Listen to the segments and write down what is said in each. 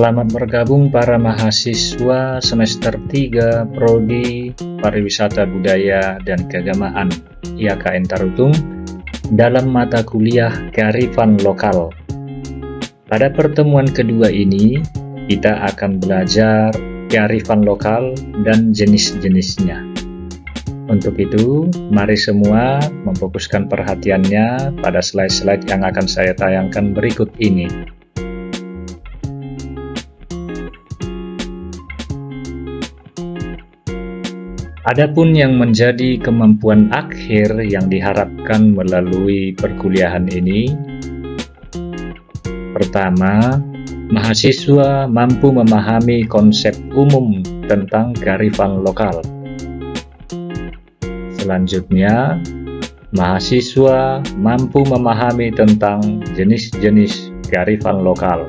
Selamat bergabung para mahasiswa semester 3 Prodi Pariwisata Budaya dan Keagamaan IAKN Tarutung dalam mata kuliah Kearifan Lokal. Pada pertemuan kedua ini, kita akan belajar kearifan lokal dan jenis-jenisnya. Untuk itu, mari semua memfokuskan perhatiannya pada slide-slide yang akan saya tayangkan berikut ini. Adapun yang menjadi kemampuan akhir yang diharapkan melalui perkuliahan ini, pertama, mahasiswa mampu memahami konsep umum tentang kearifan lokal. Selanjutnya, mahasiswa mampu memahami tentang jenis-jenis kearifan lokal.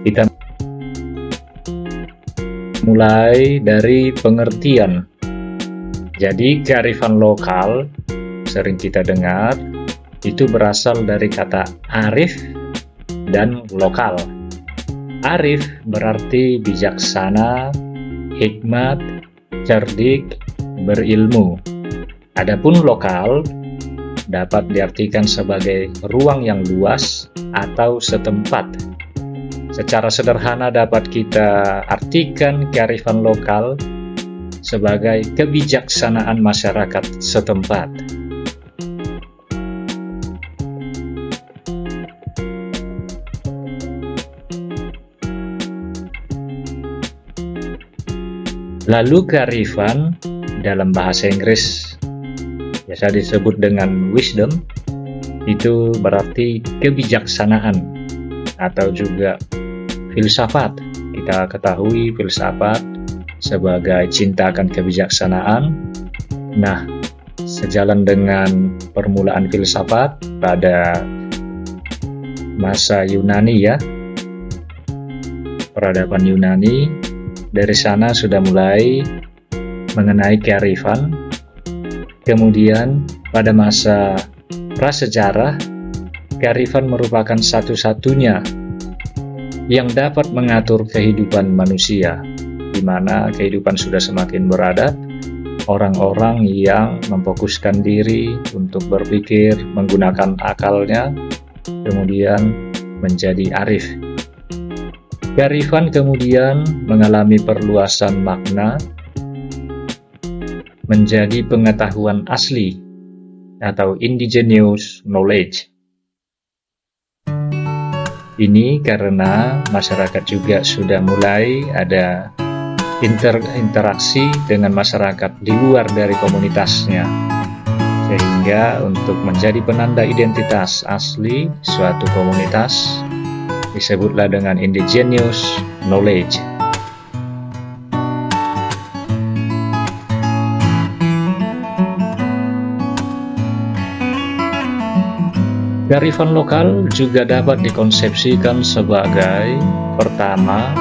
Kita mulai dari pengertian. Jadi kearifan lokal sering kita dengar itu berasal dari kata arif dan lokal. Arif berarti bijaksana, hikmat, cerdik, berilmu. Adapun lokal dapat diartikan sebagai ruang yang luas atau setempat. Secara sederhana dapat kita artikan kearifan lokal sebagai kebijaksanaan masyarakat setempat. Lalu kearifan dalam bahasa Inggris biasa disebut dengan wisdom, itu berarti kebijaksanaan atau juga filsafat. Kita ketahui filsafat sebagai cinta akan kebijaksanaan. Nah, sejalan dengan permulaan filsafat pada masa Yunani ya, peradaban Yunani, dari sana sudah mulai mengenai kearifan. Kemudian pada masa prasejarah, kearifan merupakan satu-satunya yang dapat mengatur kehidupan manusia, di mana kehidupan sudah semakin beradab. Orang-orang yang memfokuskan diri untuk berpikir menggunakan akalnya, kemudian menjadi arif. Kearifan kemudian mengalami perluasan makna menjadi pengetahuan asli atau indigenous knowledge. Ini karena masyarakat juga sudah mulai ada interaksi dengan masyarakat di luar dari komunitasnya, sehingga untuk menjadi penanda identitas asli suatu komunitas disebutlah dengan indigenous knowledge. Kearifan lokal juga dapat dikonsepsikan sebagai pertama,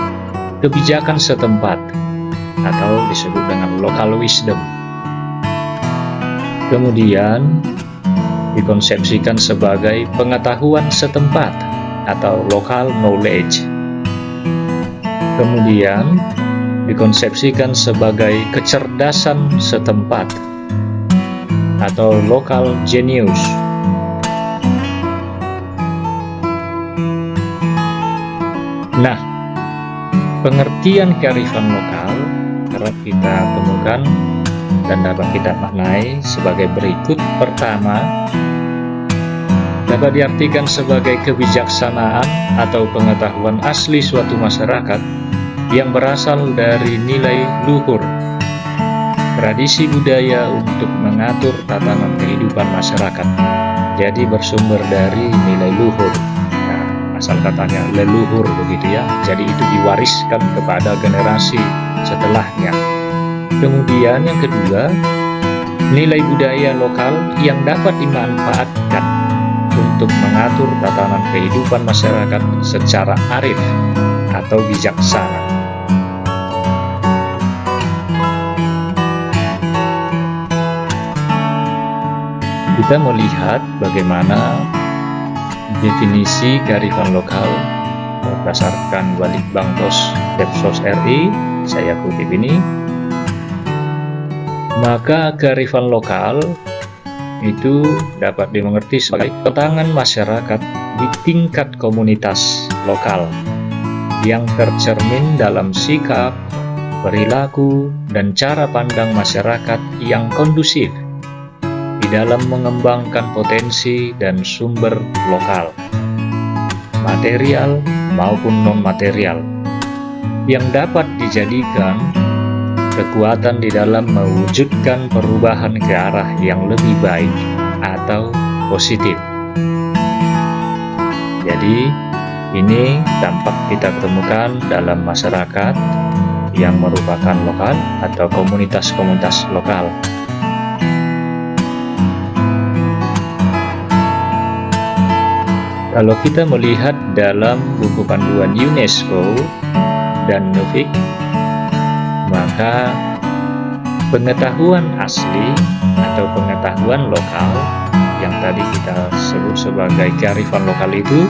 kebijakan setempat atau disebut dengan local wisdom. Kemudian dikonsepsikan sebagai pengetahuan setempat atau local knowledge. Kemudian dikonsepsikan sebagai kecerdasan setempat atau local genius. Nah, pengertian kearifan lokal kerap kita temukan dan dapat kita maknai sebagai berikut. Pertama, dapat diartikan sebagai kebijaksanaan atau pengetahuan asli suatu masyarakat yang berasal dari nilai luhur, tradisi budaya untuk mengatur tatanan kehidupan masyarakat. Jadi bersumber dari nilai luhur. Asal katanya leluhur begitu ya, jadi itu diwariskan kepada generasi setelahnya. Kemudian yang kedua, nilai budaya lokal yang dapat dimanfaatkan untuk mengatur tatanan kehidupan masyarakat secara arif atau bijaksana. Kita melihat bagaimana definisi kearifan lokal berdasarkan Balitbangkes Depsos RI, saya kutip ini, maka kearifan lokal itu dapat dimengerti sebagai ketangan masyarakat di tingkat komunitas lokal yang tercermin dalam sikap, perilaku, dan cara pandang masyarakat yang kondusif di dalam mengembangkan potensi dan sumber lokal, material maupun non-material, yang dapat dijadikan kekuatan di dalam mewujudkan perubahan ke arah yang lebih baik atau positif. Jadi, ini dampak kita temukan dalam masyarakat yang merupakan lokal atau komunitas-komunitas lokal. Kalau kita melihat dalam buku panduan UNESCO dan Nuffic, maka pengetahuan asli atau pengetahuan lokal yang tadi kita sebut sebagai kearifan lokal itu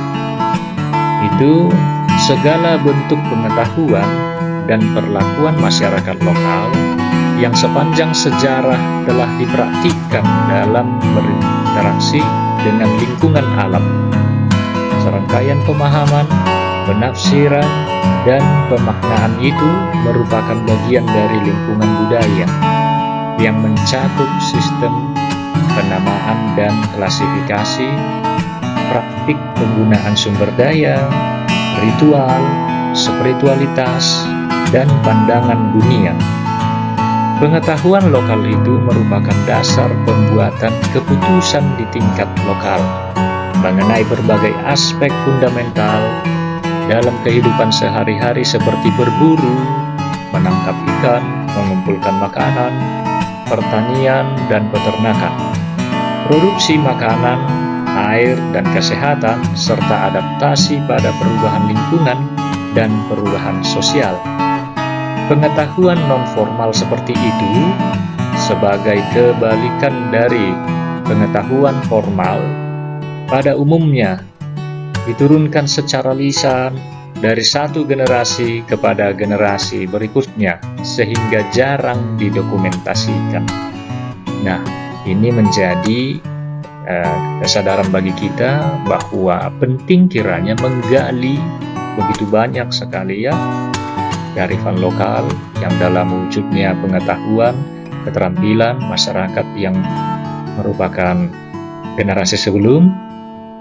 segala bentuk pengetahuan dan perlakuan masyarakat lokal yang sepanjang sejarah telah dipraktikkan dalam berinteraksi dengan lingkungan alam. Serangkaian pemahaman, penafsiran, dan pemaknaan itu merupakan bagian dari lingkungan budaya yang mencakup sistem penamaan dan klasifikasi, praktik penggunaan sumber daya, ritual, spiritualitas, dan pandangan dunia. Pengetahuan lokal itu merupakan dasar pembuatan keputusan di tingkat lokal mengenai berbagai aspek fundamental dalam kehidupan sehari-hari seperti berburu, menangkap ikan, mengumpulkan makanan, pertanian, dan peternakan, produksi makanan, air, dan kesehatan, serta adaptasi pada perubahan lingkungan dan perubahan sosial. Pengetahuan non-formal seperti itu sebagai kebalikan dari pengetahuan formal pada umumnya diturunkan secara lisan dari satu generasi kepada generasi berikutnya sehingga jarang didokumentasikan. Nah, ini menjadi kesadaran bagi kita bahwa penting kiranya menggali begitu banyak sekali ya kearifan lokal yang dalam wujudnya pengetahuan, keterampilan masyarakat yang merupakan generasi sebelum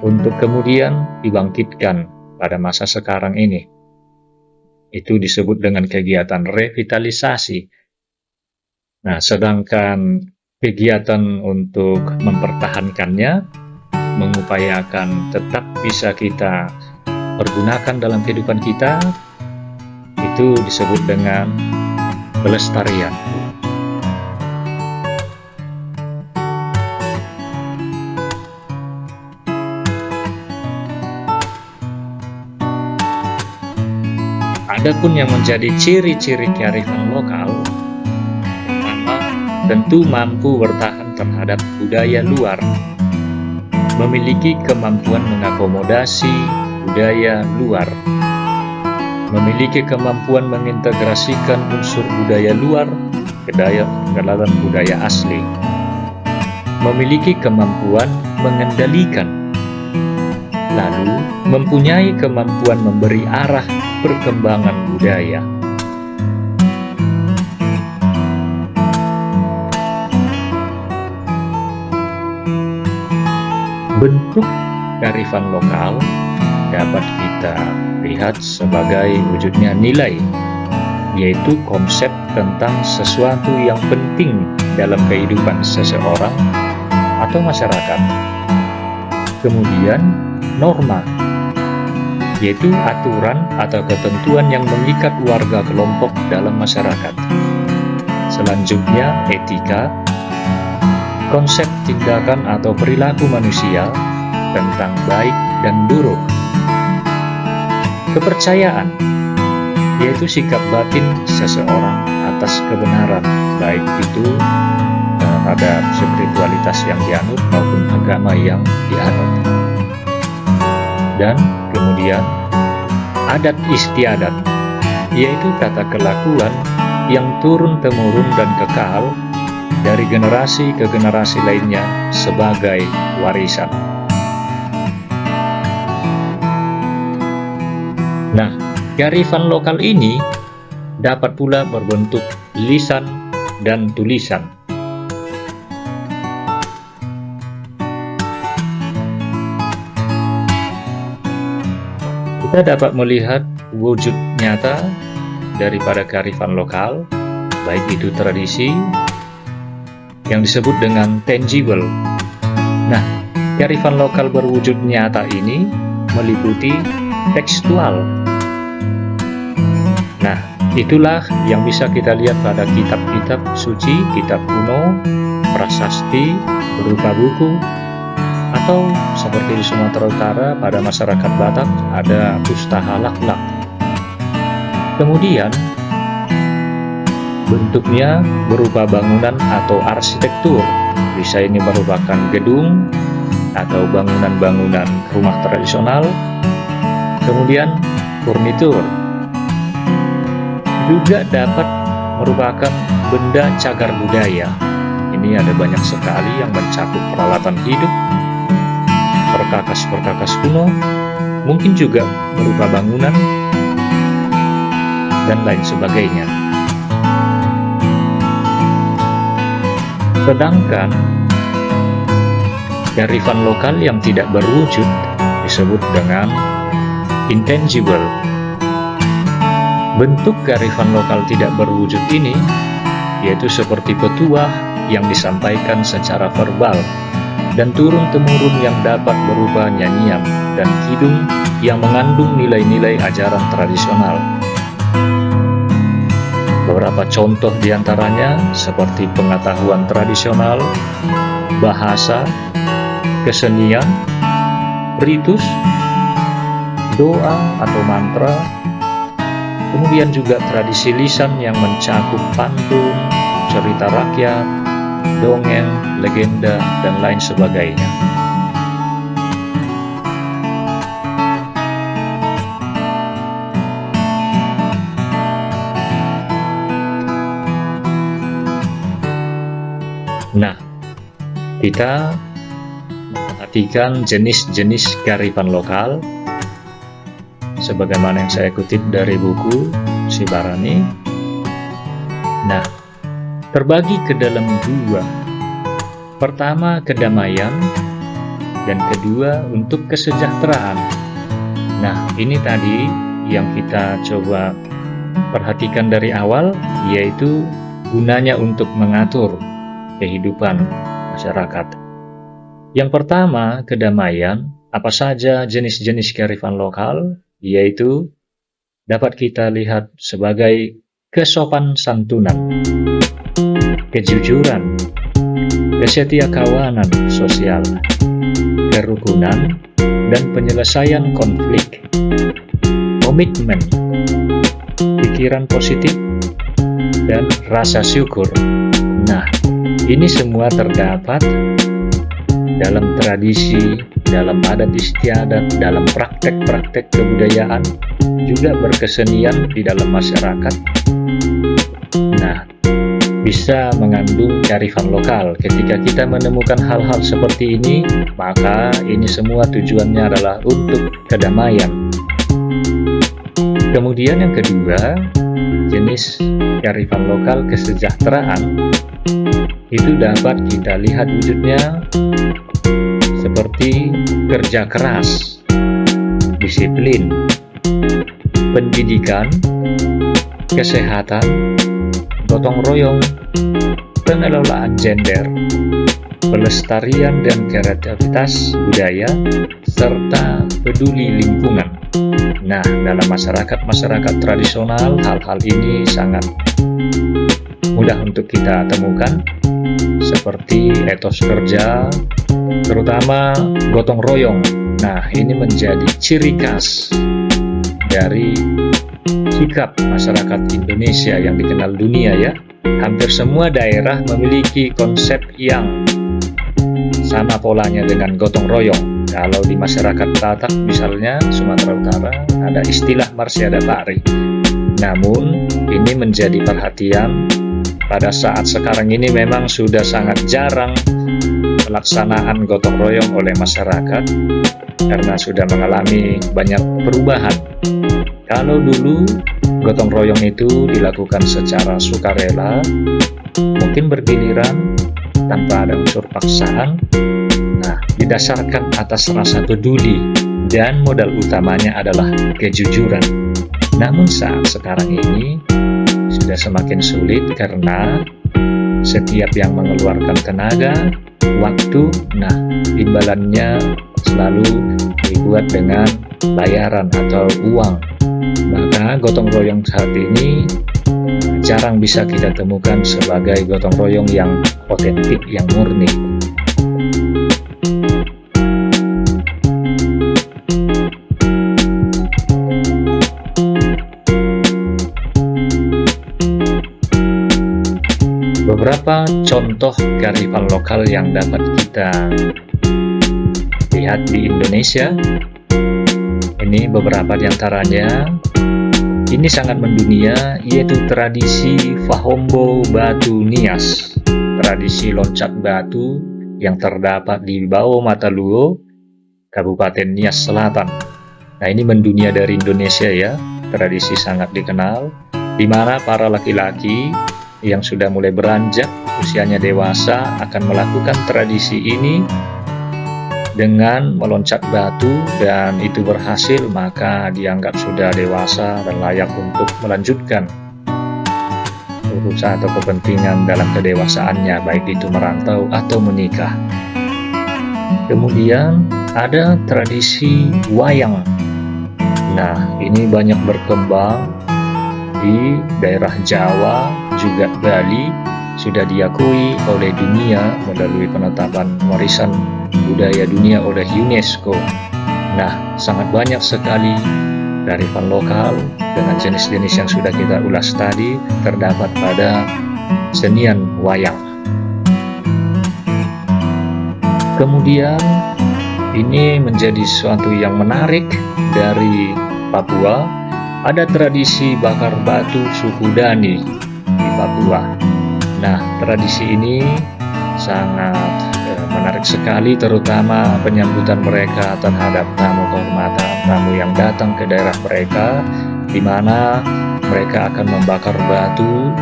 untuk kemudian dibangkitkan pada masa sekarang ini. Itu disebut dengan kegiatan revitalisasi. Nah, sedangkan kegiatan untuk mempertahankannya, mengupayakan tetap bisa kita pergunakan dalam kehidupan kita, itu disebut dengan pelestarian. Adapun yang menjadi ciri-ciri kearifan lokal, pertama, tentu mampu bertahan terhadap budaya luar, memiliki kemampuan mengakomodasi budaya luar, memiliki kemampuan mengintegrasikan unsur budaya luar ke dalam budaya asli, memiliki kemampuan mengendalikan, lalu mempunyai kemampuan memberi arah perkembangan budaya. Bentuk kearifan lokal dapat kita lihat sebagai wujudnya nilai, yaitu konsep tentang sesuatu yang penting dalam kehidupan seseorang atau masyarakat. Kemudian norma, yaitu aturan atau ketentuan yang mengikat warga kelompok dalam masyarakat. Selanjutnya etika, konsep tindakan atau perilaku manusia tentang baik dan buruk. Kepercayaan, yaitu sikap batin seseorang atas kebenaran, baik itu terhadap spiritualitas yang dianut maupun agama yang dianut. Dan kemudian adat istiadat, yaitu tata kelakuan yang turun-temurun dan kekal dari generasi ke generasi lainnya sebagai warisan. Nah, kearifan lokal ini dapat pula berbentuk lisan dan tulisan. Kita dapat melihat wujud nyata daripada kearifan lokal, baik itu tradisi yang disebut dengan tangible. Nah, kearifan lokal berwujud nyata ini meliputi tekstual. Nah, itulah yang bisa kita lihat pada kitab-kitab suci, kitab kuno, prasasti, berupa buku, atau seperti di Sumatera Utara pada masyarakat Batak ada Pustaha Laklak. Kemudian, bentuknya berupa bangunan atau arsitektur. Bisa ini merupakan gedung atau bangunan-bangunan rumah tradisional. Kemudian, furnitur juga dapat merupakan benda cagar budaya. Ini ada banyak sekali yang mencakup peralatan hidup, perkakas-perkakas kuno, mungkin juga berupa bangunan, dan lain sebagainya. Sedangkan kearifan lokal yang tidak berwujud disebut dengan intangible. Bentuk kearifan lokal tidak berwujud ini yaitu seperti petuah yang disampaikan secara verbal dan turun-temurun yang dapat berupa nyanyian dan kidung yang mengandung nilai-nilai ajaran tradisional. Beberapa contoh diantaranya seperti pengetahuan tradisional, bahasa, kesenian, ritus, doa atau mantra, kemudian juga tradisi lisan yang mencakup pantun, cerita rakyat, dongeng, legenda, dan lain sebagainya. Nah, kita memperhatikan jenis-jenis kearifan lokal sebagaimana yang saya kutip dari buku Sibarani. Nah, terbagi ke dalam dua. Pertama, kedamaian, dan kedua, untuk kesejahteraan. Nah, ini tadi yang kita coba perhatikan dari awal, yaitu gunanya untuk mengatur kehidupan masyarakat. Yang pertama, kedamaian. Apa saja jenis-jenis kearifan lokal? Yaitu dapat kita lihat sebagai kesopan santunan, kejujuran, kesetiakawanan sosial, kerukunan, dan penyelesaian konflik, komitmen, pikiran positif, dan rasa syukur. Nah, ini semua terdapat dalam tradisi, dalam adat istiadat, dalam praktek-praktek kebudayaan, juga berkesenian di dalam masyarakat. Nah, bisa mengandung kearifan lokal. Ketika kita menemukan hal-hal seperti ini, maka ini semua tujuannya adalah untuk kedamaian. Kemudian yang kedua, jenis kearifan lokal kesejahteraan. Itu dapat kita lihat wujudnya seperti kerja keras, disiplin, pendidikan, kesehatan, gotong royong, pengelolaan gender, pelestarian dan kreativitas budaya, serta peduli lingkungan. Nah, dalam masyarakat tradisional, hal-hal ini sangat mudah untuk kita temukan, seperti etos kerja, terutama gotong royong. Nah, ini menjadi ciri khas dari sikap masyarakat Indonesia yang dikenal dunia ya. Hampir semua daerah memiliki konsep yang sama polanya dengan gotong royong. Kalau di masyarakat Batak misalnya Sumatera Utara ada istilah Marsiada Pari. Namun ini menjadi perhatian pada saat sekarang ini memang sudah sangat jarang pelaksanaan gotong royong oleh masyarakat karena sudah mengalami banyak perubahan. Kalau dulu gotong royong itu dilakukan secara sukarela, mungkin bergiliran tanpa ada unsur paksaan, didasarkan atas rasa peduli dan modal utamanya adalah kejujuran. Namun saat sekarang ini sudah semakin sulit karena setiap yang mengeluarkan tenaga, waktu, imbalannya selalu dibuat dengan bayaran atau uang. Maka gotong royong saat ini jarang bisa kita temukan sebagai gotong royong yang otentik, yang murni. Beberapa contoh kearifan lokal yang dapat kita lihat di Indonesia, ini beberapa diantaranya. Ini sangat mendunia, yaitu tradisi Fahombo Batu Nias, tradisi loncat batu yang terdapat di Bau Mataluo, Kabupaten Nias Selatan. Nah, ini mendunia dari Indonesia ya, tradisi sangat dikenal, di mana para laki-laki yang sudah mulai beranjak usianya dewasa akan melakukan tradisi ini dengan meloncat batu, dan itu berhasil maka dianggap sudah dewasa dan layak untuk melanjutkan urusan atau kepentingan dalam kedewasaannya, baik itu merantau atau menikah. Kemudian ada tradisi wayang. Nah, ini banyak berkembang di daerah Jawa, juga Bali, sudah diakui oleh dunia melalui penetapan warisan budaya dunia oleh UNESCO. Nah, sangat banyak sekali kearifan lokal dengan jenis-jenis yang sudah kita ulas tadi terdapat pada senian wayang. Kemudian ini menjadi sesuatu yang menarik dari Papua. Ada tradisi bakar batu suku Dani di Papua. Nah, tradisi ini sangat menarik sekali, terutama penyambutan mereka terhadap tamu kehormatan, tamu yang datang ke daerah mereka, di mana mereka akan membakar batu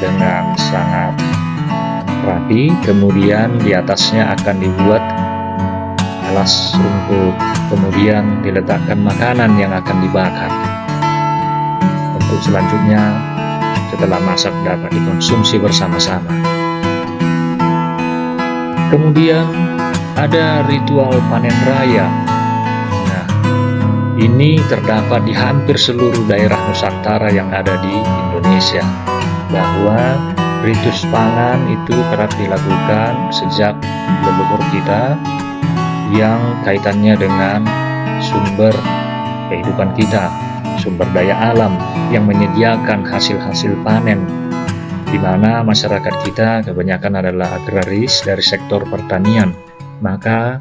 dengan sangat rapi, kemudian di atasnya akan dibuat alas rumput, kemudian diletakkan makanan yang akan dibakar. Untuk selanjutnya, setelah masak dapat dikonsumsi bersama-sama. Kemudian ada ritual panen raya. Nah, ini terdapat di hampir seluruh daerah Nusantara yang ada di Indonesia, bahwa ritus pangan itu kerap dilakukan sejak leluhur kita yang kaitannya dengan sumber kehidupan kita, sumber daya alam yang menyediakan hasil-hasil panen, di mana masyarakat kita kebanyakan adalah agraris dari sektor pertanian. Maka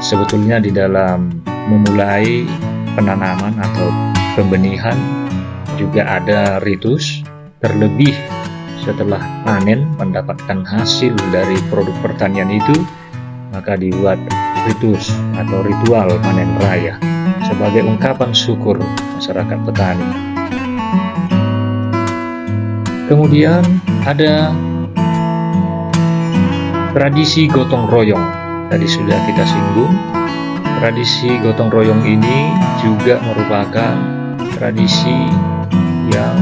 sebetulnya di dalam memulai penanaman atau pembenihan juga ada ritus, terlebih setelah panen mendapatkan hasil dari produk pertanian itu, maka dibuat ritus atau ritual panen raya sebagai ungkapan syukur masyarakat petani. Kemudian ada tradisi gotong royong. Tadi sudah kita singgung. Tradisi gotong royong ini juga merupakan tradisi yang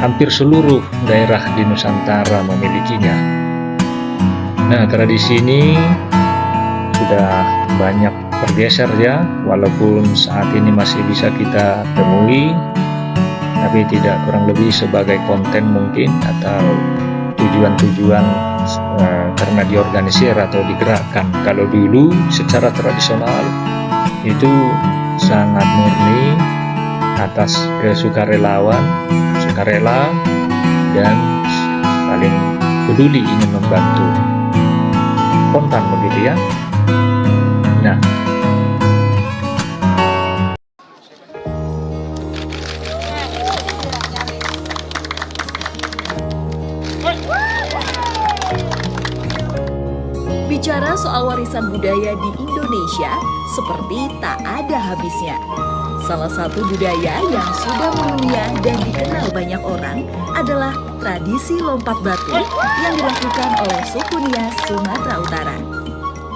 hampir seluruh daerah di Nusantara memilikinya. Nah, tradisi ini sudah banyak bergeser ya, walaupun saat ini masih bisa kita temui, tapi tidak kurang lebih sebagai konten mungkin atau tujuan-tujuan karena diorganisir atau digerakkan. Kalau dulu secara tradisional itu sangat murni atas sukarela dan saling peduli ingin membantu, spontan begitu ya. Bicara soal warisan budaya di Indonesia, seperti tak ada habisnya. Salah satu budaya yang sudah mendunia dan dikenal banyak orang adalah tradisi lompat batu yang dilakukan oleh suku Nias Sumatera Utara.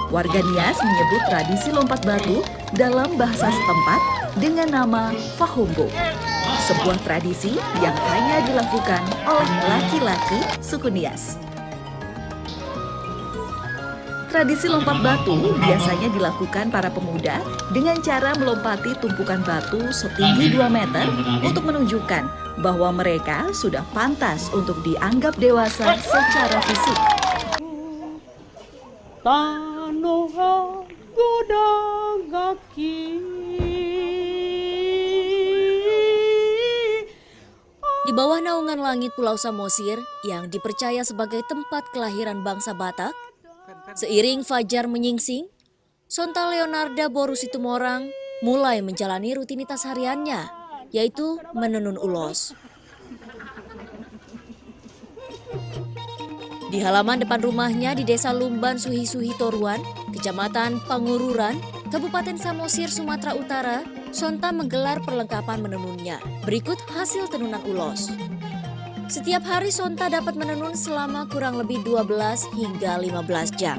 Warga Nias menyebut tradisi lompat batu dalam bahasa setempat dengan nama Fahombo, sebuah tradisi yang hanya dilakukan oleh laki-laki suku Nias. Tradisi lompat batu biasanya dilakukan para pemuda dengan cara melompati tumpukan batu setinggi 2 meter untuk menunjukkan bahwa mereka sudah pantas untuk dianggap dewasa secara fisik. Tanoha godagaki. Di bawah naungan langit Pulau Samosir yang dipercaya sebagai tempat kelahiran bangsa Batak, seiring fajar menyingsing, Sonta Leonarda Boru Situmorang mulai menjalani rutinitas hariannya, yaitu menenun ulos. Di halaman depan rumahnya di Desa Lumban Suhi-Suhi Toruan, Kecamatan Pangururan, Kabupaten Samosir, Sumatera Utara, Sonta menggelar perlengkapan menenunnya. Berikut hasil tenunan ulos. Setiap hari Sonta dapat menenun selama kurang lebih 12 hingga 15 jam.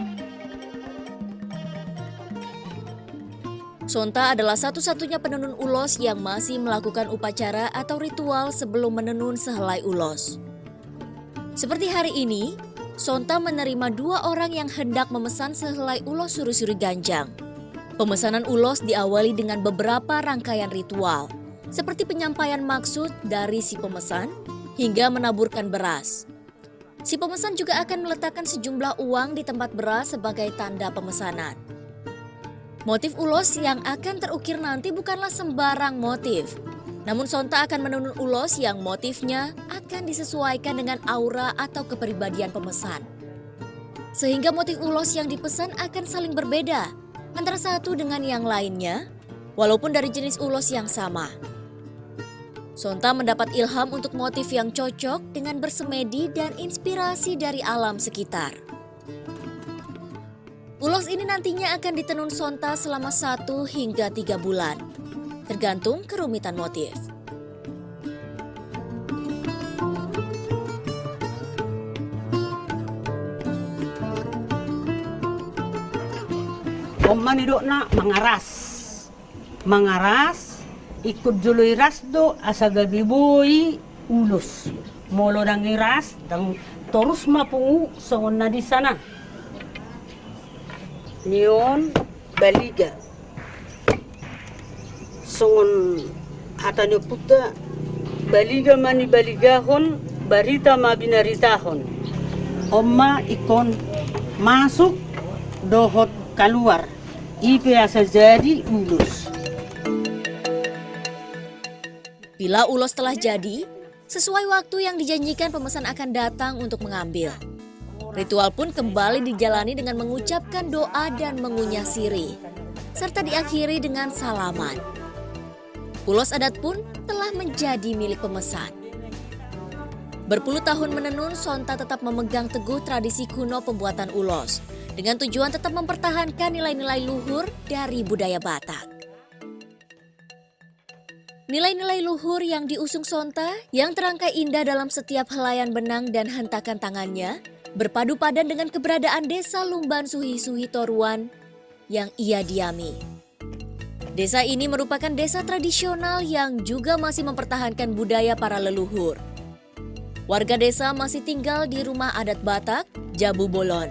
Sonta adalah satu-satunya penenun ulos yang masih melakukan upacara atau ritual sebelum menenun sehelai ulos. Seperti hari ini, Sonta menerima 2 orang yang hendak memesan sehelai ulos suri-suri ganjang. Pemesanan ulos diawali dengan beberapa rangkaian ritual, seperti penyampaian maksud dari si pemesan, hingga menaburkan beras. Si pemesan juga akan meletakkan sejumlah uang di tempat beras sebagai tanda pemesanan. Motif ulos yang akan terukir nanti bukanlah sembarang motif. Namun Sonta akan menenun ulos yang motifnya akan disesuaikan dengan aura atau kepribadian pemesan. Sehingga motif ulos yang dipesan akan saling berbeda antara satu dengan yang lainnya, walaupun dari jenis ulos yang sama. Sonta mendapat ilham untuk motif yang cocok dengan bersemedi dan inspirasi dari alam sekitar. Ulos ini nantinya akan ditenun Sonta selama 1 hingga 3 bulan, tergantung kerumitan motif. Oma nidokna mengaras, ikut jului ras do asa gabiboi ulus. Molo dang iras dang terus mapungu songon na di sana. Nion baliga. Songon atanyo puta baliga mani baligahon barita mabinaritahon. Oma ikon masuk dohot keluar. Ipe asa jadi ulus. Bila ulos telah jadi, sesuai waktu yang dijanjikan pemesan akan datang untuk mengambil. Ritual pun kembali dijalani dengan mengucapkan doa dan mengunyah sirih, serta diakhiri dengan salaman. Ulos adat pun telah menjadi milik pemesan. Berpuluh tahun menenun, Sonta tetap memegang teguh tradisi kuno pembuatan ulos, dengan tujuan tetap mempertahankan nilai-nilai luhur dari budaya Batak. Nilai-nilai luhur yang diusung Sonta yang terangkai indah dalam setiap helaian benang dan hentakan tangannya berpadu padan dengan keberadaan Desa Lumban Suhi-Suhi Toruan yang ia diami. Desa ini merupakan desa tradisional yang juga masih mempertahankan budaya para leluhur. Warga desa masih tinggal di rumah adat Batak, Jabu Bolon.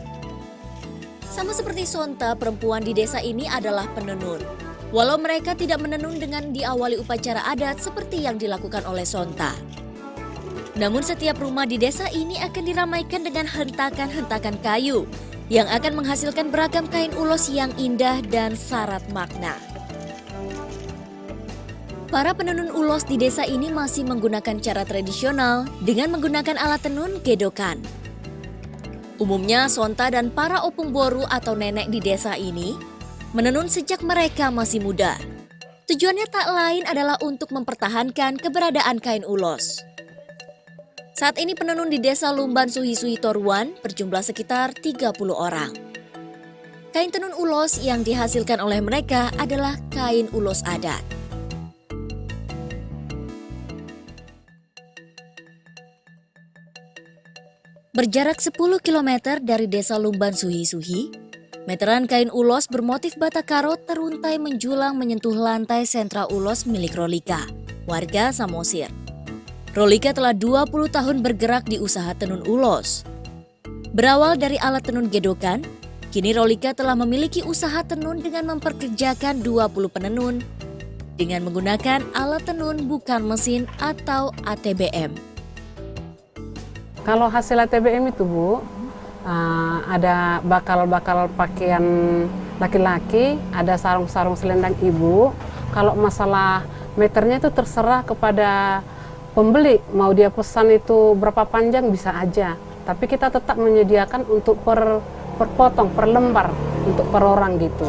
Sama seperti Sonta, perempuan di desa ini adalah penenun. Walau mereka tidak menenun dengan diawali upacara adat seperti yang dilakukan oleh Sonta. Namun setiap rumah di desa ini akan diramaikan dengan hentakan-hentakan kayu yang akan menghasilkan beragam kain ulos yang indah dan syarat makna. Para penenun ulos di desa ini masih menggunakan cara tradisional dengan menggunakan alat tenun gedokan. Umumnya Sonta dan para opung boru atau nenek di desa ini menenun sejak mereka masih muda. Tujuannya tak lain adalah untuk mempertahankan keberadaan kain ulos. Saat ini penenun di Desa Lumban Suhi-Suhi Toruan berjumlah sekitar 30 orang. Kain tenun ulos yang dihasilkan oleh mereka adalah kain ulos adat. Berjarak 10 km dari Desa Lumban Suhi-Suhi, meteran kain ulos bermotif batak karo teruntai menjulang menyentuh lantai sentra ulos milik Rolika, warga Samosir. Rolika telah 20 tahun bergerak di usaha tenun ulos. Berawal dari alat tenun gedokan, kini Rolika telah memiliki usaha tenun dengan memperkerjakan 20 penenun dengan menggunakan alat tenun bukan mesin atau ATBM. Kalau hasil ATBM itu Bu, ada bakal-bakal pakaian laki-laki, ada sarung-sarung selendang ibu. Kalau masalah meternya itu terserah kepada pembeli, mau dia pesan itu berapa panjang bisa aja. Tapi kita tetap menyediakan untuk per potong, per lembar, untuk per orang gitu.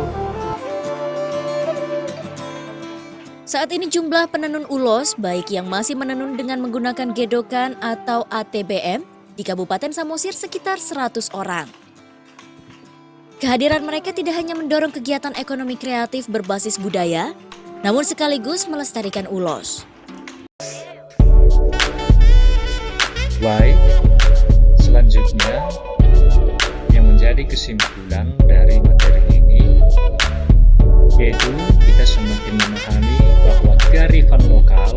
Saat ini jumlah penenun ulos, baik yang masih menenun dengan menggunakan gedokan atau ATBM, di Kabupaten Samosir sekitar 100 orang. Kehadiran mereka tidak hanya mendorong kegiatan ekonomi kreatif berbasis budaya, namun sekaligus melestarikan ulos. Baik, selanjutnya yang menjadi kesimpulan dari materi ini yaitu kita semakin memahami bahwa kearifan lokal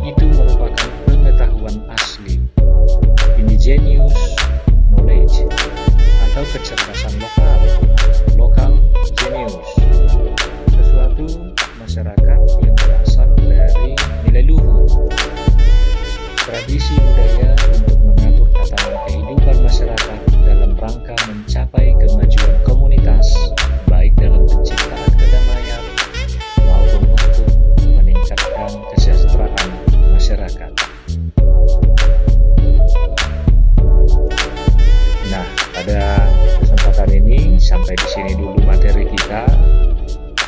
itu merupakan pengetahuan asli, indigenous knowledge, atau kecerdasan lokal, local genius, sesuatu masyarakat yang berasal dari nilai luhur, tradisi budaya untuk mengatur tatanan kehidupan masyarakat dalam rangka mencapai kemajuan komunitas, baik dalam penciptaan kedamaian maupun untuk meningkatkan kesejahteraan masyarakat. Nah, pada kesempatan ini sampai di sini dulu materi kita.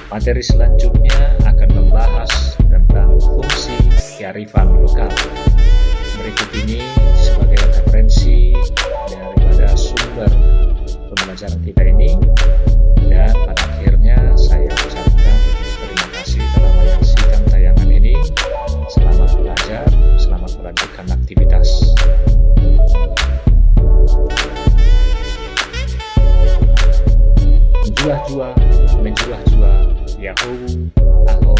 Materi selanjutnya akan membahas tentang fungsi kearifan lokal. Berikut ini sebagai referensi daripada sumber pembelajaran kita ini, dan pada akhirnya saya ucapkan terima kasih telah menyaksikan tayangan ini. Selamat belajar, selamat melanjutkan aktivitas. Menjuah-juah, yahoo, aho.